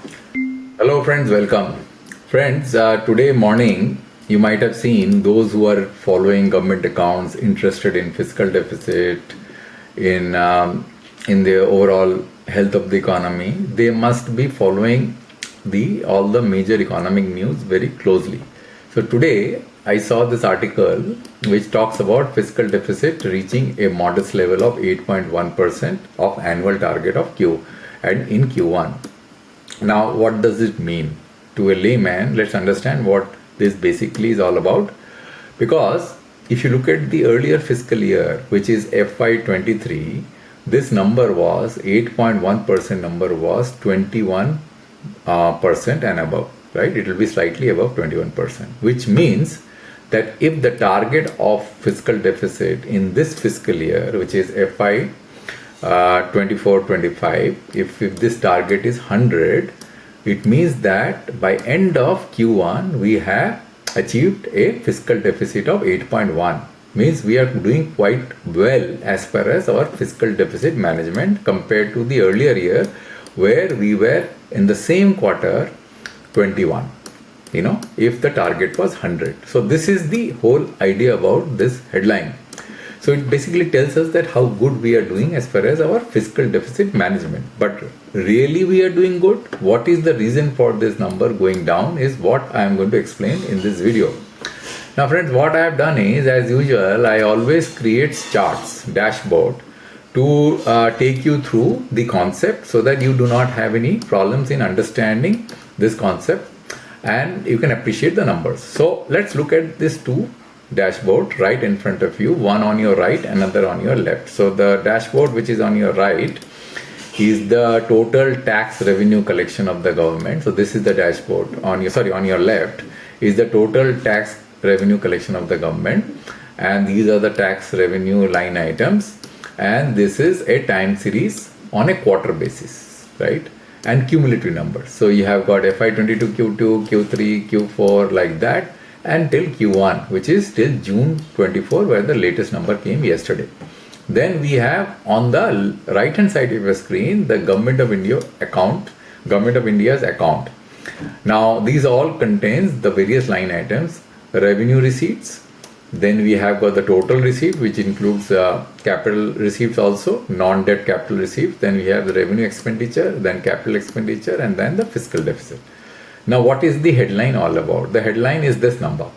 Hello friends, welcome. Friends, today morning you might have seen those who are following government accounts, interested in fiscal deficit, in the overall health of the economy. They must be following the all the major economic news very closely. So today I saw this article which talks about fiscal deficit reaching a modest level of 8.1% of annual target of Q and in Q1. Now, what does it mean? To a layman, let's understand what this basically is all about. Because if you look at the earlier fiscal year, which is FY23, this number was 8.1% number was 21% and above, right? It will be slightly above 21%, which means that if the target of fiscal deficit in this fiscal year, which is FY 24-25, if this target is 100, it means that by end of Q1 we have achieved a fiscal deficit of 8.1. Means we are doing quite well as far as our fiscal deficit management compared to the earlier year where we were in the same quarter 21, if the target was 100. So this is the whole idea about this headline. So it basically tells us that how good we are doing as far as our fiscal deficit management. But really we are doing good. What is the reason for this number going down is what I am going to explain in this video. Now friends, what I have done is, as usual, I always create charts, dashboard, to take you through the concept so that you do not have any problems in understanding this concept and you can appreciate the numbers. So let's look at these two dashboard right in front of you, one on your right, another on your left. So the dashboard which is on your right is the total tax revenue collection of the government. So this is the dashboard. On your left is the total tax revenue collection of the government, and these are the tax revenue line items, and this is a time series on a quarter basis, right? And cumulative numbers. So you have got FY22, Q2, Q3, Q4 like that until Q1, which is till June 24, where the latest number came yesterday. Then we have on the right hand side of your screen the Government of India's account. Now these all contains the various line items, revenue receipts. Then we have got the total receipt, which includes capital receipts also, non-debt capital receipts. Then we have the revenue expenditure, then capital expenditure, and then the fiscal deficit. Now, what is the headline all about? The headline is this number.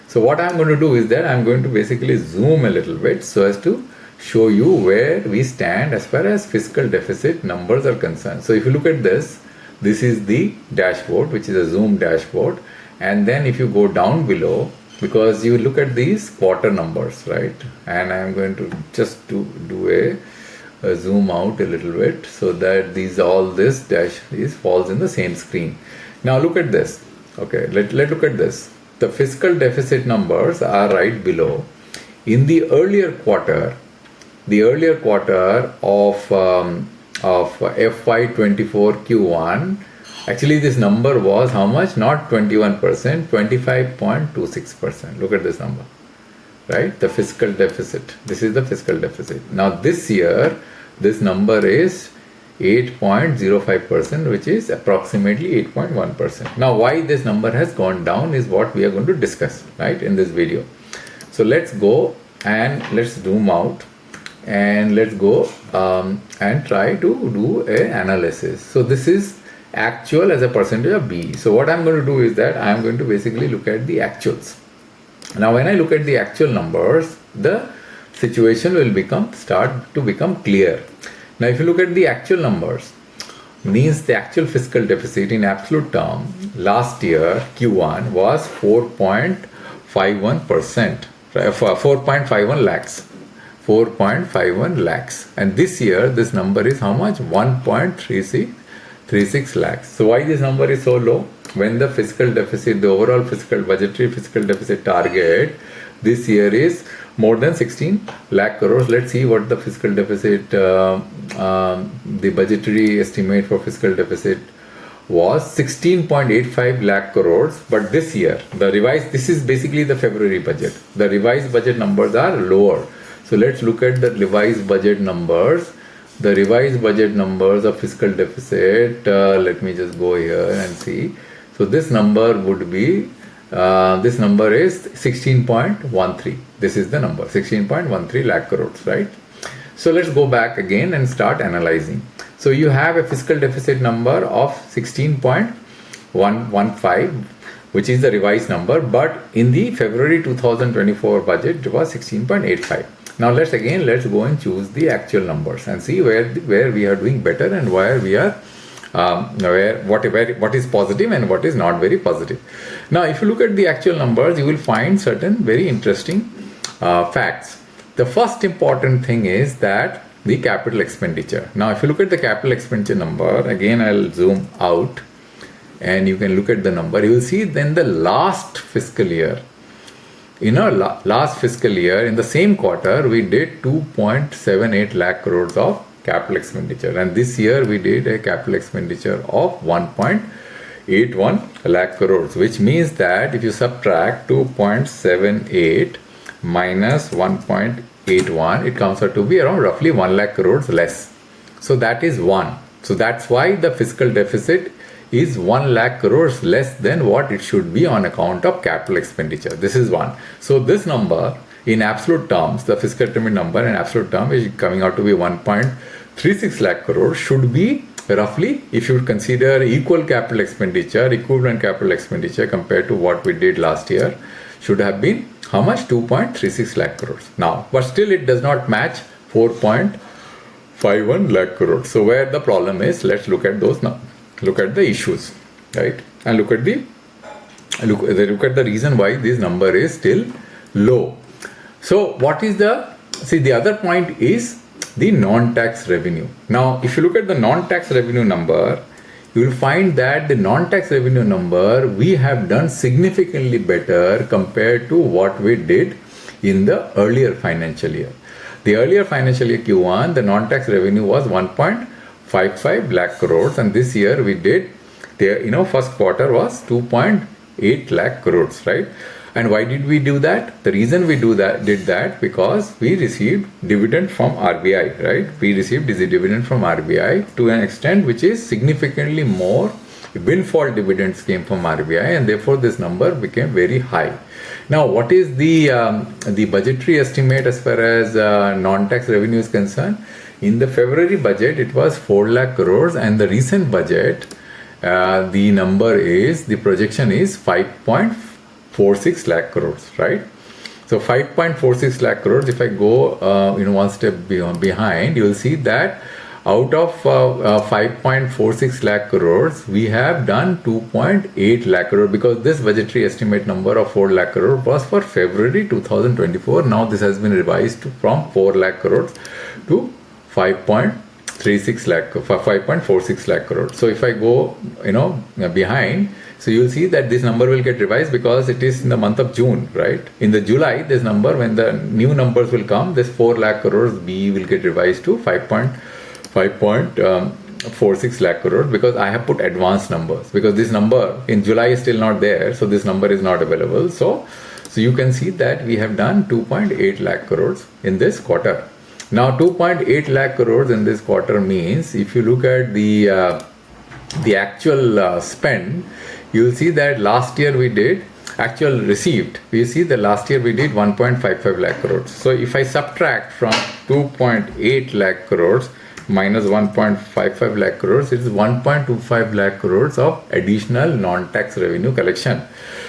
So what I'm going to do is that I'm going to basically zoom a little bit so as to show you where we stand as far as fiscal deficit numbers are concerned. So if you look at this is the dashboard, which is a zoom dashboard. And then if you go down below, because you look at these quarter numbers, right? And I'm going to just do a zoom out a little bit so that this dash falls in the same screen. Now look at this. Okay, let's look at this. The fiscal deficit numbers are right below. In the earlier quarter of FY24 Q1, actually this number was how much? Not 21%, 25.26%. Look at this number, right? The fiscal deficit. This is the fiscal deficit. Now this year, this number is 8.05%, which is approximately 8.1%. Now why this number has gone down is what we are going to discuss, right, in this video. So let's go and let's zoom out and let's go and try to do an analysis. So this is actual as a percentage of B. So what I'm going to do is that I'm going to basically look at the actuals. Now when I look at the actual numbers, the situation will start to become clear. Now, if you look at the actual numbers, means the actual fiscal deficit in absolute term last year Q1 was 4.51%, 4.51 lakhs, 4.51 lakhs, and this year this number is how much? 1.36 lakhs. So why this number is so low? When the fiscal deficit, the overall budgetary fiscal deficit target this year is more than 16 lakh crores. Let's see what the fiscal deficit, the budgetary estimate for fiscal deficit was 16.85 lakh crores. But this year, this is basically the February budget. The revised budget numbers are lower. So let's look at the revised budget numbers the revised budget numbers of fiscal deficit, let me just go here and see. So this number would be, this number is 16.13. This is the number, 16.13 lakh crores, right? So let's go back again and start analyzing. So you have a fiscal deficit number of 16.115, which is the revised number, but in the February 2024 budget it was 16.85. Now let's go and choose the actual numbers and see where we are doing better and where we are what is positive and what is not very positive. Now if you look at the actual numbers, you will find certain very interesting facts. The first important thing is that the capital expenditure. Now if you look at the capital expenditure number, again I'll zoom out and you can look at the number. You will see then the last fiscal year, last fiscal year in the same quarter we did 2.78 lakh crores of capital expenditure, and this year we did a capital expenditure of 1.81 lakh crores, which means that if you subtract 2.78 minus 1.81, it comes out to be around roughly 1 lakh crores less. So that is one. So that's why the fiscal deficit is 1 lakh crores less than what it should be on account of capital expenditure. This is one. So this number in absolute terms, the fiscal deficit number in absolute terms is coming out to be 1.36 lakh crores, should be roughly, if you consider equivalent capital expenditure compared to what we did last year, should have been how much? 2.36 lakh crores. Now, but still it does not match 4.51 lakh crores. So where the problem is, let's look at those now. Look at the issues, right? And look at the reason why this number is still low. So what is the other point is the non-tax revenue. Now, if you look at the non-tax revenue number, you will find that the non-tax revenue number we have done significantly better compared to what we did in the earlier financial year. The earlier financial year Q1, the non-tax revenue was 1.55 lakh crores, and this year we did, first quarter was 2.8 lakh crores, right? And why did we do that? The reason we did that because we received dividend from RBI, right? We received dividend from RBI to an extent which is significantly more. Windfall dividends came from RBI, and therefore this number became very high. Now, what is the budgetary estimate as far as non-tax revenue is concerned? In the February budget, it was 4 lakh crores, and the recent budget, the projection is 5.46 lakh crores, right? So 5.46 lakh crores, if I go one step behind, you will see that out of 5.46 lakh crores, we have done 2.8 lakh crores, because this budgetary estimate number of 4 lakh crores was for February 2024. Now this has been revised from 4 lakh crores to 5.46 lakh crores. So if I go behind, so you'll see that this number will get revised because it is in the month of June, right? In the July, this number, when the new numbers will come, this 4 lakh crores B will get revised to 5.46 lakh crores, because I have put advanced numbers, because this number in July is still not there, so this number is not available. So you can see that we have done 2.8 lakh crores in this quarter. Now 2.8 lakh crores in this quarter means, if you look at the actual spend, you will see that last year we did actual received. We see that last year we did 1.55 lakh crores. So if I subtract from 2.8 lakh crores minus 1.55 lakh crores, it is 1.25 lakh crores of additional non-tax revenue collection.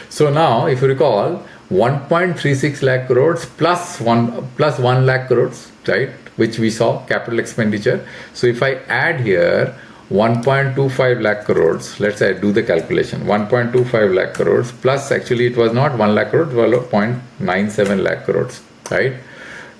So now, if you recall, 1.36 lakh crores plus 1 lakh crores, right, which we saw capital expenditure. So if I add here 1.25 lakh crores, let's say I do the calculation, 1.25 lakh crores plus, actually it was not 1 lakh crores, it was 0.97 lakh crores, right?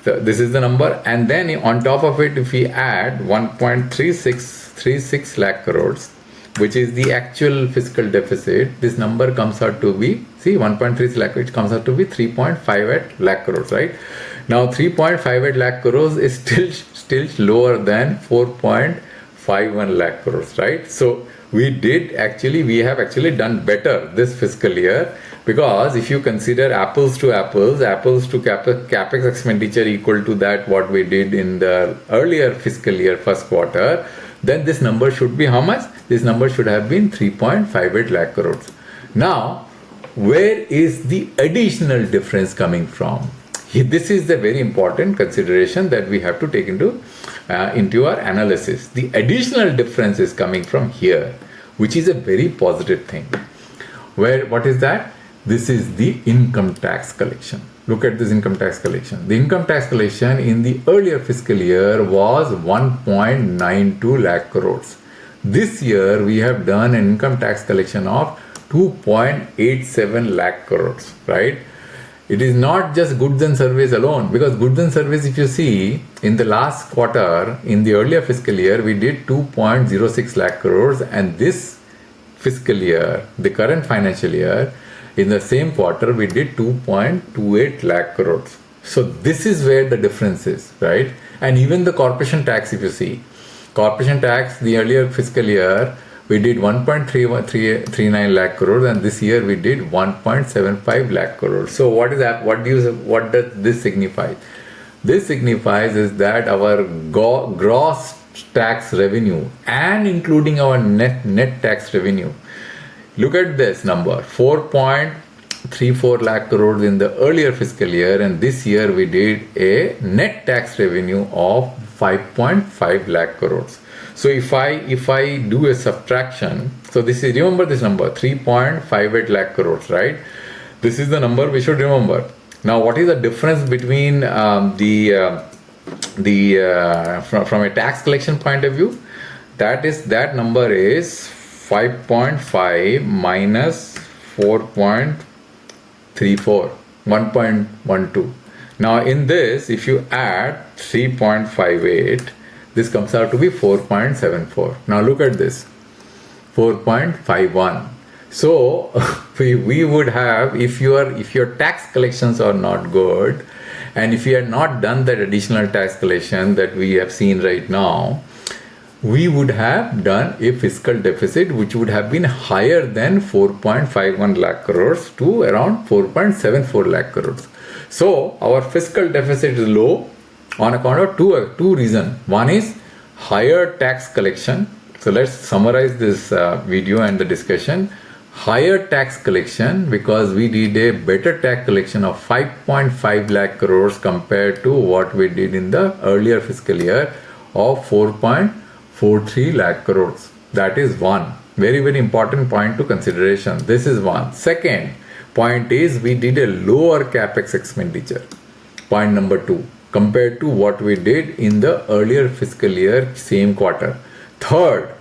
So this is the number, and then on top of it, if we add 1.36 lakh crores, which is the actual fiscal deficit, this number comes out to be, 1.3 lakh, which comes out to be 3.58 lakh crores, right? Now 3.58 lakh crores is still lower than 4.51 lakh crores, right? So we have actually done better this fiscal year, because if you consider apples to capex expenditure equal to that what we did in the earlier fiscal year first quarter, then this number should be how much? This number should have been 3.58 lakh crores. Now, where is the additional difference coming from? This is the very important consideration that we have to take into our analysis. The additional difference is coming from here, which is a very positive thing. What is that? This is the income tax collection. Look at this income tax collection. The income tax collection in the earlier fiscal year was 1.92 lakh crores. This year we have done an income tax collection of 2.87 lakh crores, right? It is not just goods and service alone, because goods and service, if you see, in the last quarter, in the earlier fiscal year, we did 2.06 lakh crores, and this fiscal year, the current financial year, in the same quarter, we did 2.28 lakh crores. So this is where the difference is, right? And even the corporation tax, if you see, corporation tax, the earlier fiscal year, we did 1.39 lakh crores, and this year we did 1.75 lakh crores. So what is that? What does this signify? This signifies is that our gross tax revenue and including our net tax revenue. Look at this number, 4.34 lakh crores in the earlier fiscal year, and this year we did a net tax revenue of 5.5 lakh crores. So if I do a subtraction, so this is, remember this number, 3.58 lakh crores, right? This is the number we should remember. Now, what is the difference between from a tax collection point of view? That number is 5.5 minus 4.34, 1.12. Now, in this, if you add 3.58, this comes out to be 4.74. Now look at this, 4.51. So we would have, if your tax collections are not good, and if you had not done that additional tax collection that we have seen right now, we would have done a fiscal deficit which would have been higher than 4.51 lakh crores to around 4.74 lakh crores. So our fiscal deficit is low on account of two reasons. One is higher tax collection. So let's summarize this video and the discussion. Higher tax collection because we did a better tax collection of 5.5 lakh crores compared to what we did in the earlier fiscal year of 4.43 lakh crores. That is one very, very important point to consideration. This is one. Second point is we did a lower capex expenditure. Point number two, compared to what we did in the earlier fiscal year same quarter. Third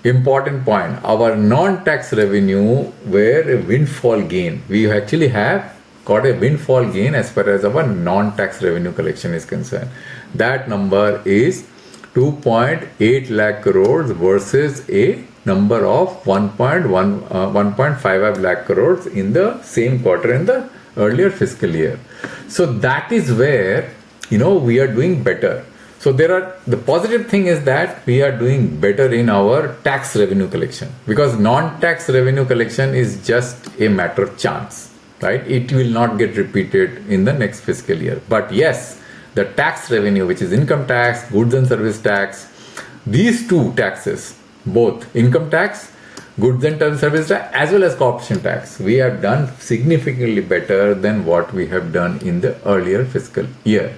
important point, our non-tax revenue were a windfall gain. We actually have got a windfall gain as far as our non-tax revenue collection is concerned. That number is 2.8 lakh crores versus a number of 1.55 lakh crores in the same quarter in the earlier fiscal year. So that is where we are doing better. So the positive thing is that we are doing better in our tax revenue collection, because non-tax revenue collection is just a matter of chance, right? It will not get repeated in the next fiscal year. But yes, the tax revenue, which is income tax, goods and service tax, these two taxes, both income tax, goods and service tax, as well as corporation tax, we have done significantly better than what we have done in the earlier fiscal year,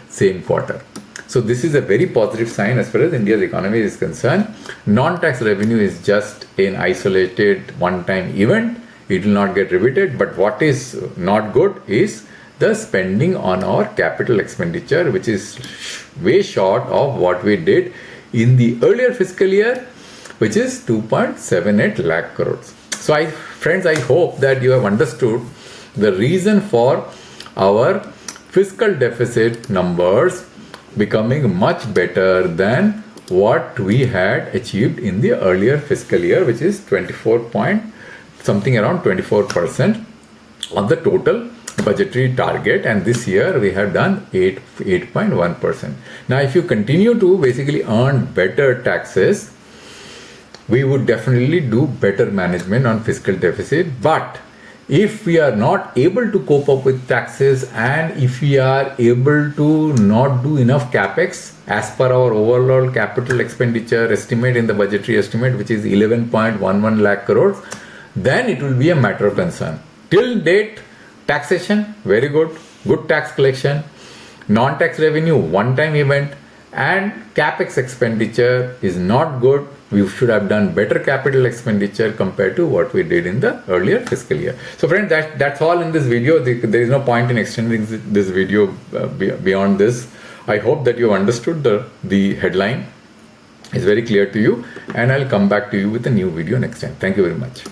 same quarter. So this is a very positive sign as far as India's economy is concerned. Non-tax revenue is just an isolated one-time event. It will not get repeated. But what is not good is the spending on our capital expenditure, which is way short of what we did in the earlier fiscal year, which is 2.78 lakh crores. So friends, I hope that you have understood the reason for our fiscal deficit numbers becoming much better than what we had achieved in the earlier fiscal year, which is 24% of the total budgetary target, and this year we have done 8.1%. Now if you continue to basically earn better taxes, we would definitely do better management on fiscal deficit. But if we are not able to cope up with taxes, and if we are able to not do enough capex as per our overall capital expenditure estimate in the budgetary estimate, which is 11.11 lakh crores, then it will be a matter of concern. Till date, taxation very good tax collection, non-tax revenue one-time event, and capex expenditure is not good. We should have done better capital expenditure compared to what we did in the earlier fiscal year. So friends, that's all in this video. There is no point in extending this video beyond this. I hope that you understood the headline is very clear to you, and I'll come back to you with a new video next time. Thank you very much.